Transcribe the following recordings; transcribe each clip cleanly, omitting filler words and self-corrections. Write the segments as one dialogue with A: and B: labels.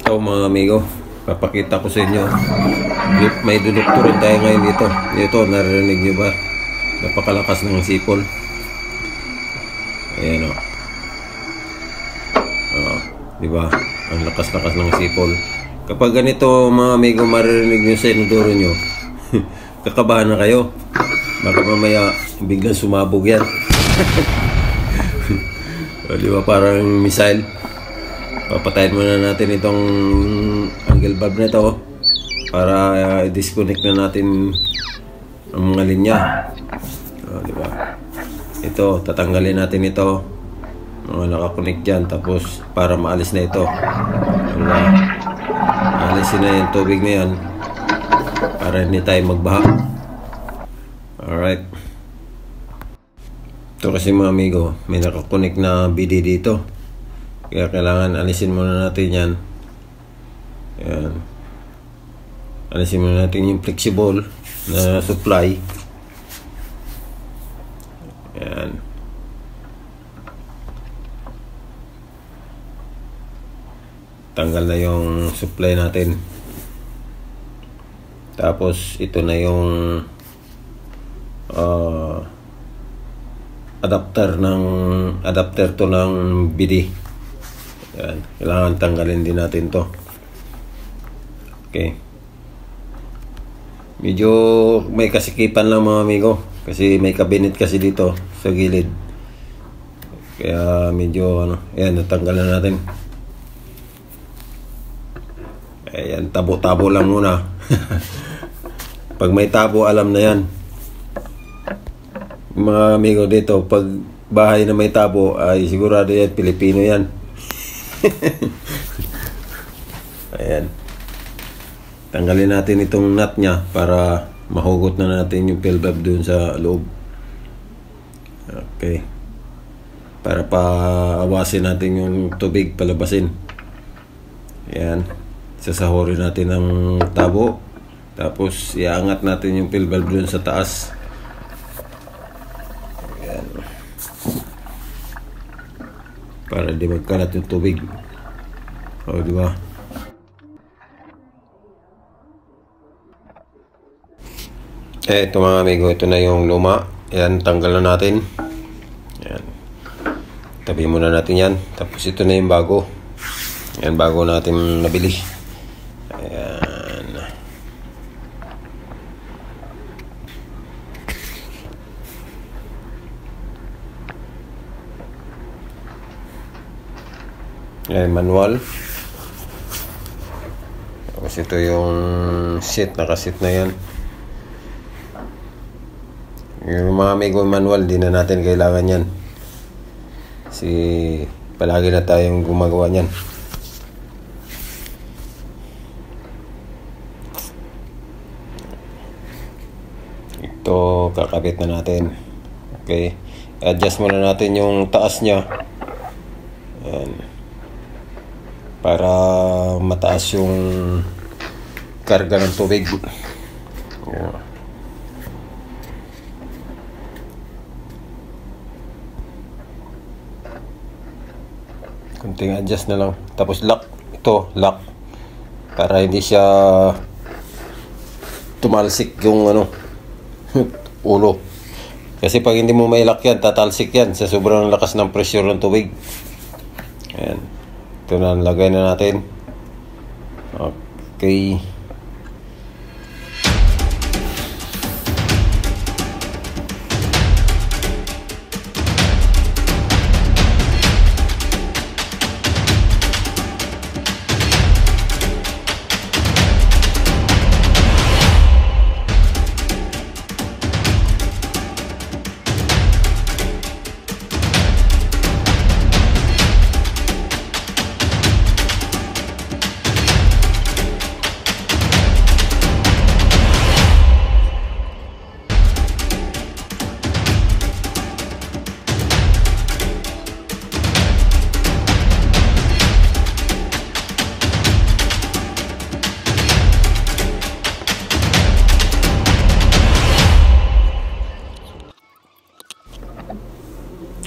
A: Ito mga amigo, papakita ko sa inyo. May dudukturin tayo ngayon dito. Ito, narinig nyo ba? Napakalakas ng sipol. Ayan o. Diba? Ang lakas-lakas ng sipol. Kapag ganito mga amigo, maririnig nyo sa inodoro nyo, kakabahan na kayo. Baka mamaya biglang sumabog yan. Diba parang missile? Papatayin muna natin itong angle bulb na ito para i-disconnect na natin ang mga linya. Diba? Ito, tatanggalin natin ito, mga nakakonect dyan, tapos para maalis na ito. Alisin na yung tubig na yan para hindi tayo magbaha. Alright. Ito kasi mga amigo, may nakakonect na BD dito, kaya kailangan alisin muna natin yan. Ayan. Alisin muna natin yung flexible na supply. Ayan. Tanggal na yung supply natin. Tapos ito na yung adapter to ng BD. Ayan. Kailangan tanggalin din natin to. Okay. Medyo may kasikipan lang mga amigo, kasi may cabinet kasi dito sa gilid. Kaya medyo ayan, natanggal na natin. Ayan, tabo-tabo lang muna. Pag may tabo, alam na yan. Mga amigo dito, pag bahay na may tabo, ay sigurado yan, Pilipino yan. Ayan. Tanggalin natin itong nut nya para mahugot na natin yung fill valve dun sa loob. Okay. Para paawasin natin yung tubig, palabasin. Ayan. Sasahurin natin ang tabo. Tapos iangat natin yung fill valve dun sa taas. Ayan. Para di magkalat yung tubig. O, diba? Ito mga amigo, ito na yung luma. Ayan, tanggal na natin. Ayan. Tabi muna natin yan. Tapos ito na yung bago. Ayan, bago natin nabili. Ayan. Ayan, manual. Tapos ito yung seat, nakasit na yan. Yung mga amigo manual, di na natin kailangan yan. Kasi palagi na tayong gumagawa niyan. Ito, kakabit na natin. Okay. Adjust muna natin yung taas niya. Ayan. Para mataas yung karga ng tubig. Ayan. Kunting adjust na lang. Tapos lock. Ito, lock. Para hindi siya tumalsik yung ulo. Kasi pag hindi mo may lock yan, tatalsik yan sa sobrang lakas ng pressure ng tubig. Ayan. Ito na, lagay na natin. Okay.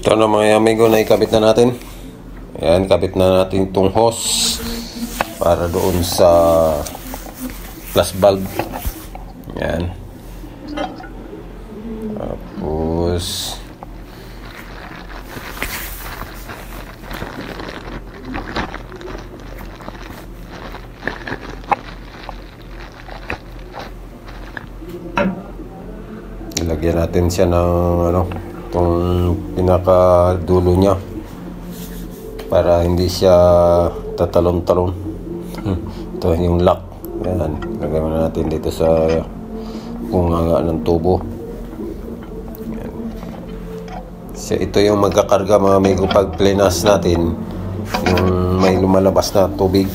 A: Ito na mga amigo, na ikabit na natin. Ayan, kabit na natin itong hose. para doon sa plus valve. Yan. Tapos ilagyan natin siya ng itong pinakadulo niya para hindi siya tatalon-talon. Ito yung lock. Yan, lagyan natin dito sa bunganga ng tubo. Yan. So, ito yung magkakarga mga amigo pag plenas natin, yung may lumalabas na tubig.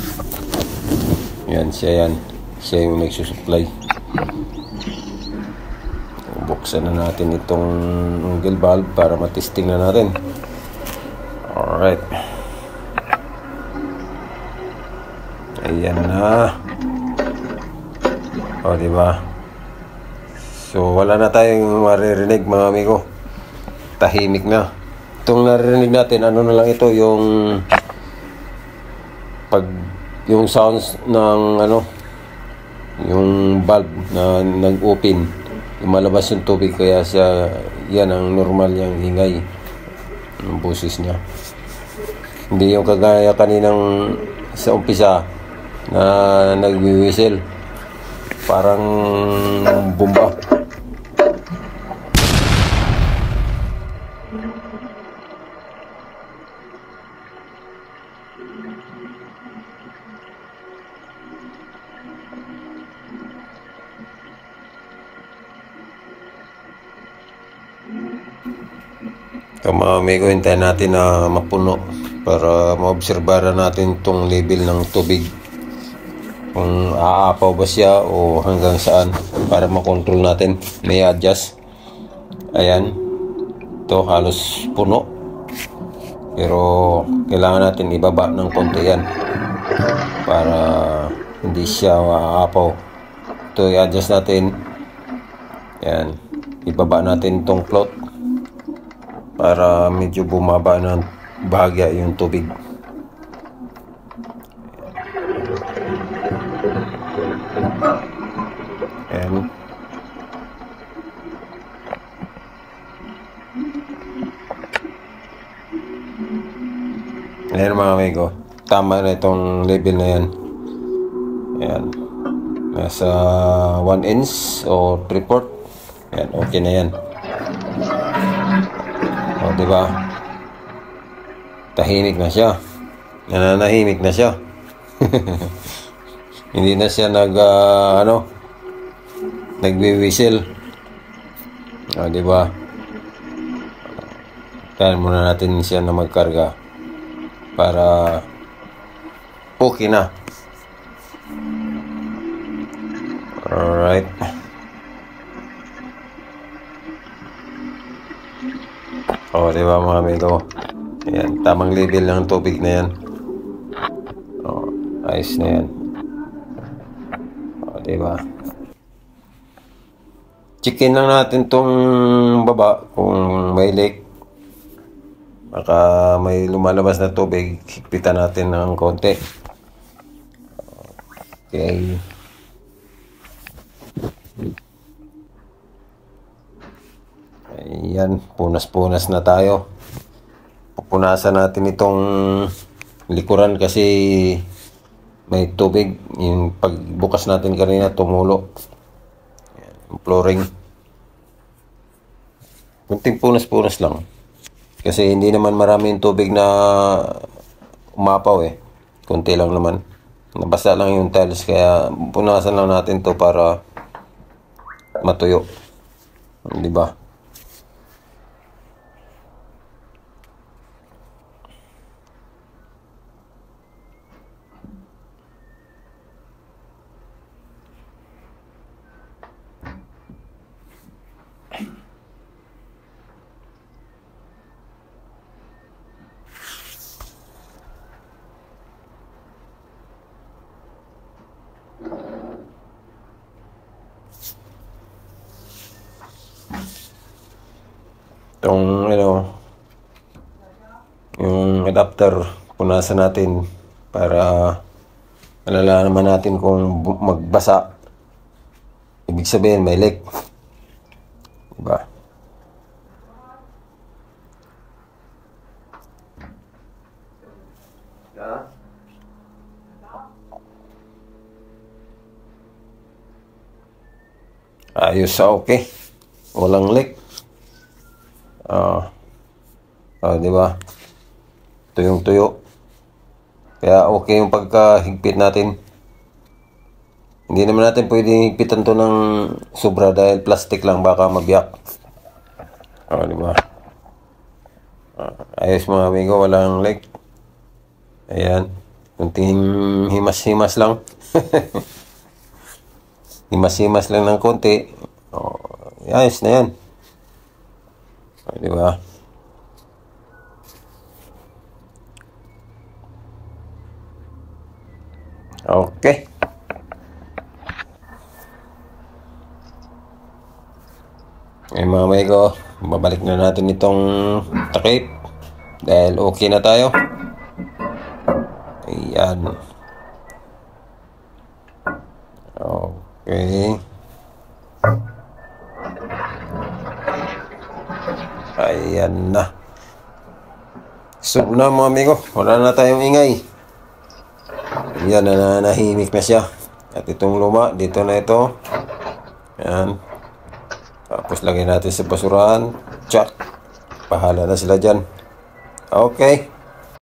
A: Yan, siya yung nagsusupply. Buksan na natin itong angle valve para matesting na natin. Alright. Ayan na. O, diba? So, wala na tayong maririnig mga amigo. Tahimik na. Itong naririnig natin, ano na lang ito, yung yung sounds ng yung valve na nag-open, lumalabas yung tubig, kaya siya, yan ang normal yung hingay ng boses niya. Hindi yung kagaya kaninang sa umpisa na nagwi-whistle, parang bomba. So mga amigo, hintayin natin na mapuno para maobserbahan natin itong level ng tubig, kung aapaw ba siya o hanggang saan, para makontrol natin, may adjust. Ayan, ito halos puno, pero kailangan natin ibaba ng konti yan para hindi siya aapaw. Ito i-adjust natin. Yan, ibaba natin itong float para medyo bumaba ng bahagya yung tubig. Ayan. Ayan mga amigo, tama na itong level na yan. Ayan, nasa 1 inch o 3/4. Ayan, okay na yan. O, diba? Tahimik na siya. Nananahimik na siya. Hindi na siya nagwi-whistle. O, diba? Kaya muna natin siya na magkarga para okay na. Alright. O, diba mga amigo? Ayan, tamang level ng tubig na yan. O, ayos na yan. O, diba? Checkin lang natin tong baba kung may leak. Baka may lumalabas na tubig, higpitan natin ng konti. Okay. Ayan, punas-punas na tayo. Pupunasan natin itong likuran kasi may tubig. Yung pagbukas natin kanina, tumulo. Ayan, yung flooring. Kunting punas-punas lang. Kasi hindi naman maraming tubig na umapaw eh. Kunti lang naman. Nabasa lang yung tiles, kaya punasan lang natin to para matuyo. Diba? Itong yung adapter, punasan natin para Alala naman natin kung magbasa, ibig sabihin may leak. Diba? Ayos, okay. Walang leak. Diba? Tuyong-tuyo. Kaya okay yung pagkahigpit natin. Hindi naman natin pwedeng higpitan to ng sobra dahil plastic lang, baka mabiyak. Diba? Ayos mga amigo, walang leak. Ayan. Kunting himas-himas lang. Himas-himas lang ng konti. Ayos na yan. Diba? Okay. Mga amigo, babalik na natin itong takip dahil okay na tayo. Ayan. Okay. Ayan na. So na mga amigo, wala na tayong ingay. Ayan, nanahimik na siya. At itong luma, dito na ito. Ayan. Tapos lagay natin sa basurahan. Check. Bahala na sila dyan. Okay.